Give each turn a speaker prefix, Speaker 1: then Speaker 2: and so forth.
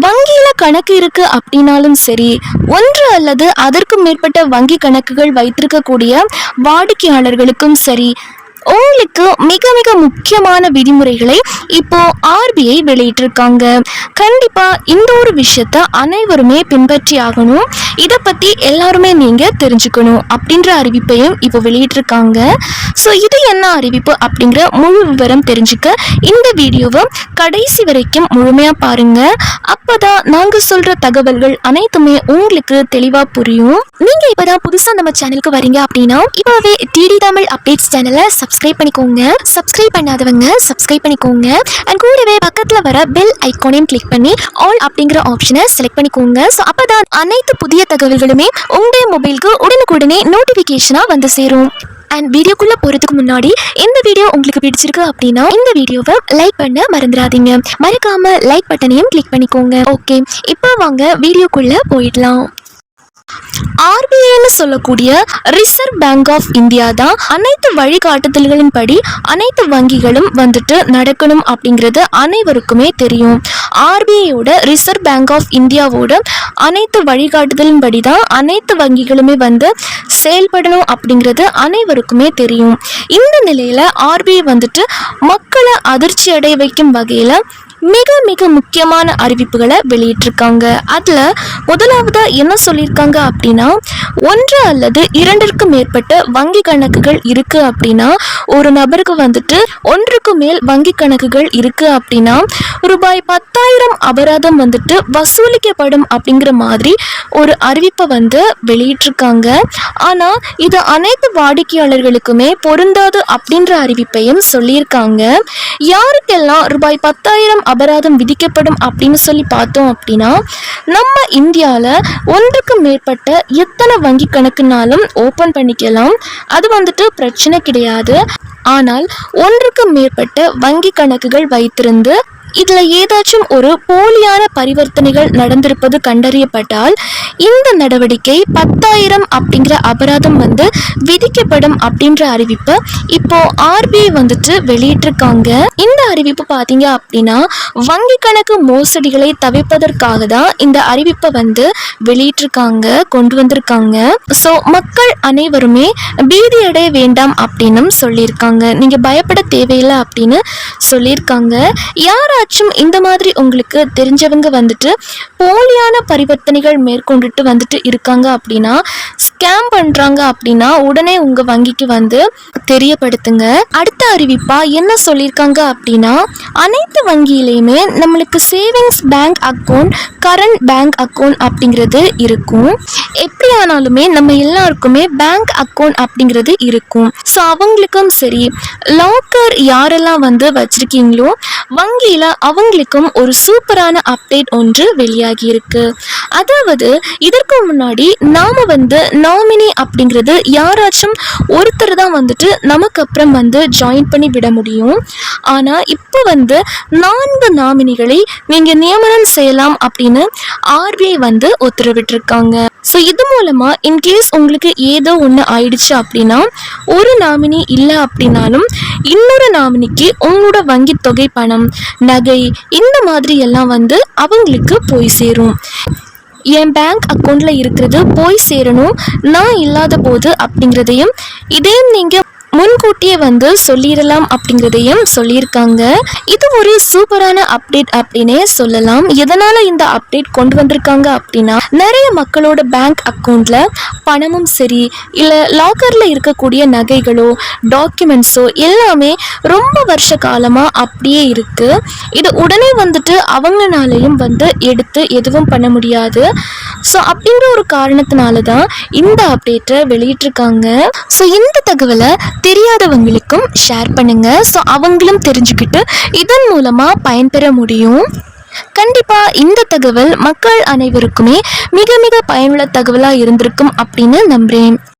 Speaker 1: வங்கியில கணக்கு இருக்கு அப்படின்னாலும் சரி, ஒன்று அல்லது அதற்கு மேற்பட்ட வங்கி கணக்குகள் வைத்திருக்கக்கூடிய வாடிக்கையாளர்களுக்கும் சரி, உங்களுக்கு மிக மிக முக்கியமான விதிமுறைகளை இப்போ ஆர்பிஐ வெளியிட்டிருக்காங்க. கண்டிப்பா இந்த ஒரு விஷயத்த அனைவருமே பின்பற்றி ஆகணும். இதை பத்தி எல்லாருமே நீங்க தெரிஞ்சுக்கணும் அப்படின்ற அறிவிப்பையும் இப்போ வெளியிட்டிருக்காங்க. ஸோ இது என்ன அறிவிப்பு அப்படிங்கிற முழு விவரம் தெரிஞ்சுக்க இந்த வீடியோவை கடைசி வரைக்கும் முழுமையா பாருங்க. அப்பதான் நாங்க சொல்ற தகவல்கள் அனைத்துமே உங்களுக்கு தெளிவா புரியும். நீங்க இப்பதான் புதுசா நம்ம சேனலுக்கு வரீங்க அப்படின்னா இப்பவே டிடி தமிழ் அப்டேட்ஸ் சேனலை சப்ஸ்கிரைப் பண்ணிக்கோங்க. சப்ஸ்கிரைப் பண்ணாதவங்க சப்ஸ்கிரைப் பண்ணிக்கோங்க. அண்ட் கூடவே பக்கத்துல வர பெல் ஐகானையும் கிளிக் பண்ணி ஆல் அப்படிங்கிற ஆப்ஷனை செலக்ட் பண்ணிக்கோங்க. ஸோ அப்பதான் அனைத்து புதிய தகவல்களுமே உங்களுடைய மொபைலுக்கு உடனுக்குடனே நோட்டிபிகேஷனா வந்து சேரும். அண்ட் வீடியோக்குள்ள போறதுக்கு முன்னாடி இந்த வீடியோ உங்களுக்கு பிடிச்சிருக்கு அப்படின்னா இந்த வீடியோவை லைக் பண்ண மறந்துடாதீங்க. மறக்காம லைக் பட்டனையும் கிளிக் பண்ணிக்கோங்க. ஓகே, இப்போ வாங்க வீடியோக்குள்ள போயிடலாம். ஆர்பிஐன்னு சொல்லக்கூடிய ரிசர்வ் பேங்க் ஆஃப் இந்தியா தான் அனைத்து வழிகாட்டுதல்களின் படி அனைத்து வங்கிகளும் வந்துட்டு நடக்கணும் அப்படிங்கிறது அனைவருக்குமே தெரியும். ஆர்பிஐயோட ரிசர்வ் பேங்க் ஆஃப் இந்தியாவோட அனைத்து வழிகாட்டுதலின் படி தான் அனைத்து வங்கிகளுமே வந்து செயல்படணும் அப்படிங்கிறது அனைவருக்குமே தெரியும். இந்த நிலையில ஆர்பிஐ வந்துட்டு மக்களை அதிர்ச்சி அடைய வைக்கும் வகையில மிக மிக முக்கியமான அறிவிப்புகளை வெளியிட்டிருக்காங்க. அதுல முதலாவதா என்ன சொல்லியிருக்காங்க அப்படின்னா, ஒன்று அல்லது இரண்டிற்கு மேற்பட்ட வங்கி கணக்குகள் இருக்கு அப்படின்னா, ஒரு நபருக்கு வந்துட்டு ஒன்றுக்கு மேல் வங்கி கணக்குகள் இருக்கு அப்படின்னா ரூபாய் 10,000 அபராதம் வந்துட்டு வசூலிக்கப்படும் அப்படிங்கிற மாதிரி ஒரு அறிவிப்பை வந்து வெளியிட்டிருக்காங்க. ஆனா இது அனைத்து வாடிக்கையாளர்களுக்குமே பொருந்தாது அப்படின்ற அறிவிப்பையும் சொல்லியிருக்காங்க. யாருக்கெல்லாம் ரூபாய் 10,000 அபராதம் விதிக்கப்படும் அப்படின்னு சொல்லி பார்த்தோம் அப்படின்னா, நம்ம இந்தியாவில் ஒன்றுக்கு மேற்பட்ட எத்தனை வங்கி கணக்குனாலும் ஓப்பன் பண்ணிக்கலாம். அது வந்துட்டு பிரச்சனை கிடையாது. ஆனால் ஒன்றுக்கு மேற்பட்ட வங்கி கணக்குகள் வைத்திருந்து இதில் ஏதாச்சும் ஒரு போலியான பரிவர்த்தனைகள் நடந்திருப்பது கண்டறியப்பட்டால் இந்த நடவடிக்கை 10,000 அப்படிங்கிற அபராதம் வந்து விதிக்கப்படும் அப்படின்ற அறிவிப்பை இப்போ ஆர்பிஐ வந்துட்டு வெளியிட்டிருக்காங்க. இந்த அறிவிப்பு பார்த்தீங்க அப்படின்னா வங்கி கணக்கு மோசடிகளை தவிர்ப்பதற்காக தான் இந்த அறிவிப்பை வந்து வெளியிட்டிருக்காங்க, கொண்டு வந்திருக்காங்க. ஸோ மக்கள் அனைவருமே பீதி அடைய வேண்டாம் அப்படின்னு சொல்லியிருக்காங்க. நீங்கள் பயப்பட தேவையில்லை அப்படின்னு சொல்லியிருக்காங்க. யாராச்சும் இந்த மாதிரி உங்களுக்கு தெரிஞ்சவங்க வந்துட்டு போலியான பரிவர்த்தனைகள் மேற்கொண்டுட்டு வந்துட்டு இருக்காங்க அப்படின்னா, ஸ்கேம் பண்றாங்க அப்படின்னா உடனே உங்க வங்கிக்கு வந்து தெரியப்படுத்துங்க. அடுத்த அறிவிப்பா என்ன சொல்லியிருக்காங்க அப்படின்னா, அனைத்து வங்கியிலையுமே நம்மளுக்கு savings bank account, current bank account அப்படிங்கிறது இருக்கும். எப்படி ஆனாலுமே நம்ம எல்லாருக்குமே பேங்க் அக்கௌண்ட் அப்படிங்கிறது இருக்கும். ஸோ அவங்களுக்கும் சரி, லாக்கர் யாரெல்லாம் வந்து வச்சிருக்கீங்களோ வங்கியில அவங்களுக்கும் ஒரு சூப்பரான அப்டேட் ஒன்று வெளியாகி இருக்கு. அதாவது இதற்கு முன்னாடி நாம வந்து நாமினி அப்படிங்கிறது யாராச்சும் ஒருத்தர் தான் வந்துட்டு நமக்கு அப்புறம் வந்து ஜாயின் பண்ணி விட முடியும். ஆனா இப்போ வந்து 4 நாமினிகளை நீங்க நியமனம் செய்யலாம் அப்படின்னு ஆர்பிஐ வந்து உத்தரவிட்டிருக்காங்க. ஸோ இது மூலமா இன்கேஸ் உங்களுக்கு ஏதோ ஒன்று ஆயிடுச்சு அப்படின்னா, ஒரு நாமினி இல்லை அப்படின்னாலும் இன்னொரு நாமினிக்கு உங்களோட வங்கி தொகை, பணம், நகை இந்த மாதிரி எல்லாம் வந்து அவங்களுக்கு போய் சேரும். என் பேங்க் அக்கௌண்ட்ல இருக்கிறது போய் சேரணும் நான் இல்லாத போது அப்படிங்கிறதையும் இதையும் நீங்க முன்கூட்டியே வந்து சொல்லிடலாம் அப்படிங்கிறதையும் சொல்லியிருக்காங்க. இது ஒரு சூப்பரான அப்டேட் அப்படின்னே சொல்லலாம். எதனால இந்த அப்டேட் கொண்டு வந்திருக்காங்க அப்படின்னா, நிறைய மக்களோட பேங்க் அக்கௌண்ட்ல பணமும் சரி இல்லை லாக்கர்ல இருக்கக்கூடிய நகைகளோ டாக்குமெண்ட்ஸோ எல்லாமே ரொம்ப வருஷ காலமாக அப்படியே இருக்கு. இது உடனே வந்துட்டு அவங்களாலையும் வந்து எடுத்து எதுவும் பண்ண முடியாது. ஸோ அப்படிங்கிற ஒரு காரணத்தினால தான் இந்த அப்டேட்டை வெளியிட்டிருக்காங்க. ஸோ இந்த தகவலை தெரியாதவங்களுக்கும் ஷேர் பண்ணுங்க. ஸோ அவங்களும் தெரிஞ்சுக்கிட்டு இதன் மூலமா பயன்பெற முடியும். கண்டிப்பா இந்த தகவல் மக்கள் அனைவருக்குமே மிக மிக பயனுள்ள தகவலா இருந்திருக்கும் அப்படின்னு நம்புறேன்.